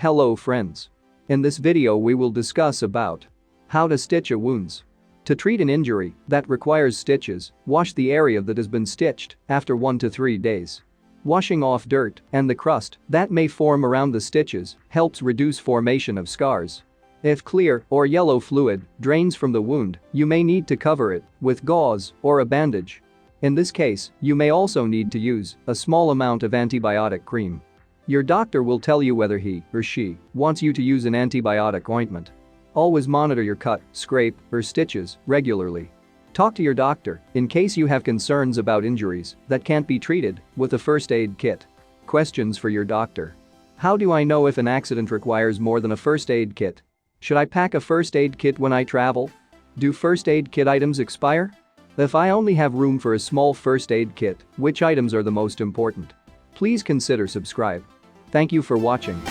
Hello friends. In this video we will discuss about how to stitch a wounds. To treat an injury that requires stitches, wash the area that has been stitched after 1 to 3 days. Washing off dirt and the crust that may form around the stitches helps reduce formation of scars. If clear or yellow fluid drains from the wound, you may need to cover it with gauze or a bandage. In this case, you may also need to use a small amount of antibiotic cream. Your doctor will tell you whether he or she wants you to use an antibiotic ointment. Always monitor your cut, scrape, or stitches regularly. Talk to your doctor in case you have concerns about injuries that can't be treated with a first aid kit. Questions for your doctor. How do I know if an accident requires more than a first aid kit? Should I pack a first aid kit when I travel? Do first aid kit items expire? If I only have room for a small first aid kit, which items are the most important? Please consider subscribe. Thank you for watching.